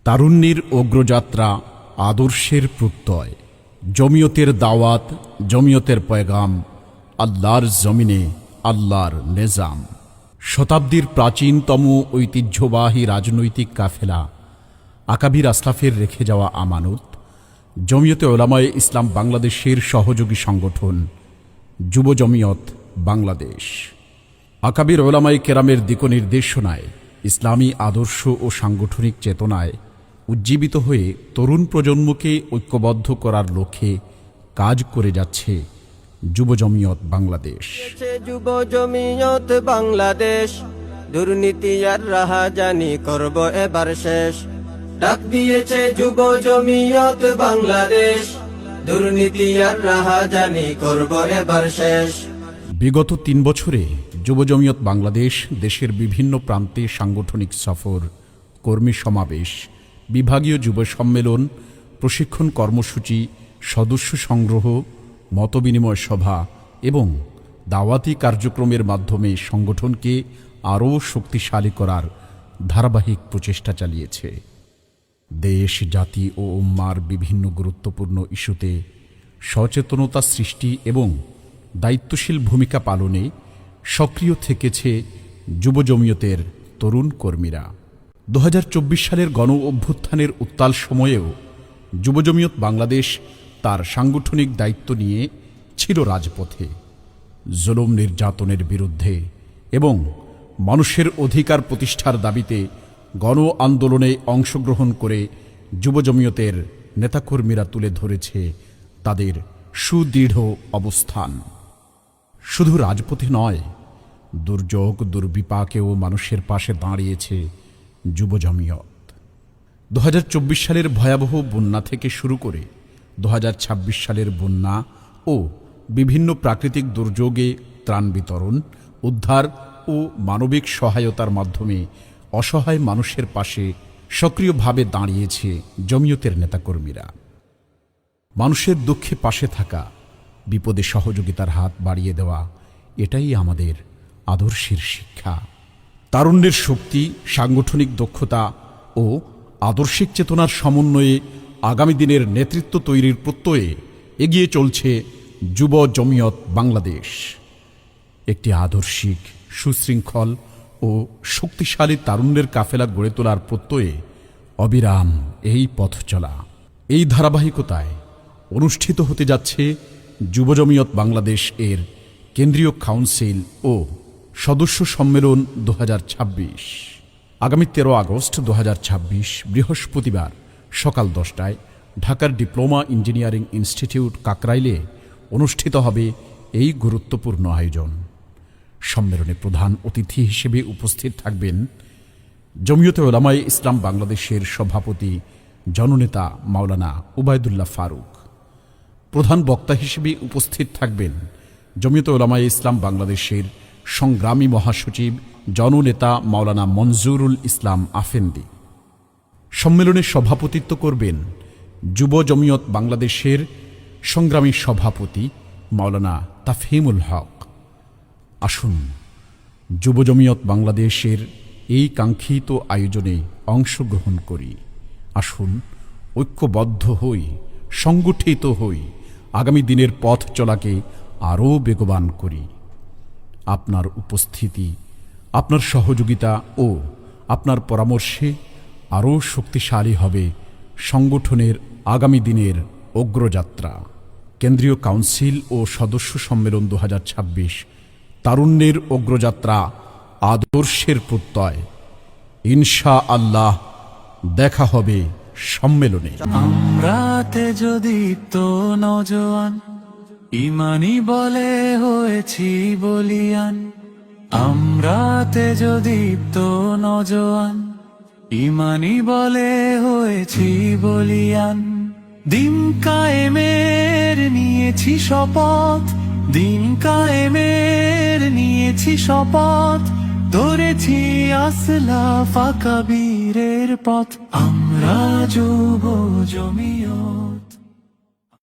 তারুণ্যের অগ্রযাত্রা, আদর্শের প্রত্যয়, জমিয়তের দাওয়াত, জমিয়তের পয়গাম, আল্লাহর জমিনে আল্লাহর নেজাম। শতাব্দীর প্রাচীনতম ঐতিহ্যবাহী রাজনৈতিক কাফেলা আকাবির আসলাফের রেখে যাওয়া আমানত, জমিয়তে উলামায়ে ইসলাম বাংলাদেশের সহযোগী সংগঠন যুব জমিয়ত বাংলাদেশ। আকাবির উলামায়ে কেরামের দিকনির্দেশনায়, ইসলামী আদর্শ ও সাংগঠনিক চেতনায় উজ্জীবিত হয়ে তরুণ প্রজন্মকে ঐক্যবদ্ধ করার লক্ষ্যে কাজ করে যাচ্ছে যুব জমিয়ত বাংলাদেশ। যুব জমিয়ত বাংলাদেশ, দুর্নীতি আর রাহাজানি করব এবার শেষ। ডাক দিয়েছে যুব জমিয়ত বাংলাদেশ, দুর্নীতি আর রাহাজানি করব এবার শেষ। বিগত ৩ বছরে যুব জমিয়ত বাংলাদেশ দেশের বিভিন্ন প্রান্তে সাংগঠনিক সফর, কর্মী সমাবেশ, বিভাগীয় যুব সম্মেলন, প্রশিক্ষণ কর্মসূচি, সদস্য সংগ্রহ, মতবিনিময় সভা এবং দাওয়াতি কার্যক্রমের মাধ্যমে সংগঠনকে আরও শক্তিশালী করার ধারাবাহিক প্রচেষ্টা চালিয়েছে। দেশ, জাতি ও উম্মার বিভিন্ন গুরুত্বপূর্ণ ইস্যুতে সচেতনতা সৃষ্টি এবং দায়িত্বশীল ভূমিকা পালনে সক্রিয় থেকেছে যুব জমিয়তের তরুণ কর্মীরা। ২০২৪ সালের গণ অভ্যুত্থানের উত্তাল সময়েও যুব জমিয়ত বাংলাদেশ তার সাংগঠনিক দায়িত্ব নিয়ে ছিল রাজপথে। জুলুম নির্যাতনের বিরুদ্ধে এবং মানুষের অধিকার প্রতিষ্ঠার দাবিতে গণ আন্দোলনে অংশগ্রহণ করে যুব জমিয়তের নেতাকর্মীরা তুলে ধরেছে তাদের সুদৃঢ় অবস্থান। শুধু রাজপথে নয়, দুর্যোগ দুর্বিপাকেও মানুষের পাশে দাঁড়িয়েছে যুব জমিয়ত। ২০২৪ সালের ভয়াবহ বন্যা থেকে শুরু করে ২০২৬ সালের বন্যা ও বিভিন্ন প্রাকৃতিক দুর্যোগে ত্রাণ বিতরণ, উদ্ধার ও মানবিক সহায়তার মাধ্যমে অসহায় মানুষের পাশে সক্রিয়ভাবে দাঁড়িয়েছে জমিয়তের নেতাকর্মীরা। মানুষের দুঃখে পাশে থাকা, বিপদে সহযোগিতার হাত বাড়িয়ে দেওয়া, এটাই আমাদের আদর্শের শিক্ষা। তারুণ্যের শক্তি, সাংগঠনিক দক্ষতা ও আদর্শিক চেতনার সমন্বয়ে আগামী দিনের নেতৃত্ব তৈরির প্রত্যয়ে এগিয়ে চলছে যুব জমিয়ত বাংলাদেশ। একটি আদর্শিক, সুশৃঙ্খল ও শক্তিশালী তারুণ্যের কাফেলা গড়ে তোলার প্রত্যয়ে অবিরাম এই পথ চলা। এই ধারাবাহিকতায় অনুষ্ঠিত হতে যাচ্ছে যুব জমিয়ত বাংলাদেশ এর কেন্দ্রীয় কাউন্সিল ও সদস্য সম্মেলন ২০২৬। আগামী ১৩ আগস্ট ২০২৬ বৃহস্পতিবার সকাল ১০টায় ঢাকার ডিপ্লোমা ইঞ্জিনিয়ারিং ইনস্টিটিউট কাকরাইলে অনুষ্ঠিত হবে এই গুরুত্বপূর্ণ আয়োজন। সম্মেলনে প্রধান অতিথি হিসেবে উপস্থিত থাকবেন জমিয়তে উলামায়ে ইসলাম বাংলাদেশের সভাপতি জননেতা মাওলানা উবায়দুল্লাহ ফারুক। প্রধান বক্তা হিসেবে উপস্থিত থাকবেন জমিয়তে উলামায়ে ইসলাম বাংলাদেশের সংগ্রামী মহাসচিব জননেতা মাওলানা মনজুরুল ইসলাম আফেন্দি। সম্মেলনে সভাপতিত্ব করবেন যুব জমিয়ত বাংলাদেশের সংগ্রামী সভাপতি মাওলানা তাফহিমুল হক। আসুন যুব জমিয়ত বাংলাদেশের এই কাঙ্ক্ষিত আয়োজনে অংশগ্রহণ করি। আসুন ঐক্যবদ্ধ হই, সংগঠিত হই, আগামী দিনের পথ চলাকে আরও বেগবান করি। আপনার উপস্থিতি, আপনার সহযোগিতা ও আপনার পরামর্শে আরও শক্তিশালী হবে সংগঠনের আগামী দিনের অগ্রযাত্রা। কেন্দ্রীয় কাউন্সিল ও সদস্য সম্মেলন ২০২৬, তারুণ্যের অগ্রযাত্রা, আদর্শের প্রত্যয়। ইনশাআল্লাহ দেখা হবে সম্মেলনে। আমরাতে যদি তো নওজোয়ান, ইমানি বলে হয়েছি বলিয়ান। আমরাতে যদি তো নওজোয়ান, ইমানি বলে হয়েছি বলিয়ান। দিন কায়েমের নিয়েছি শপথ, দিন কায়েমের নিয়েছি শপথ। ধরেছি আসলাফ আকাবীরের পথ, আমরা যুব জমিয়ত।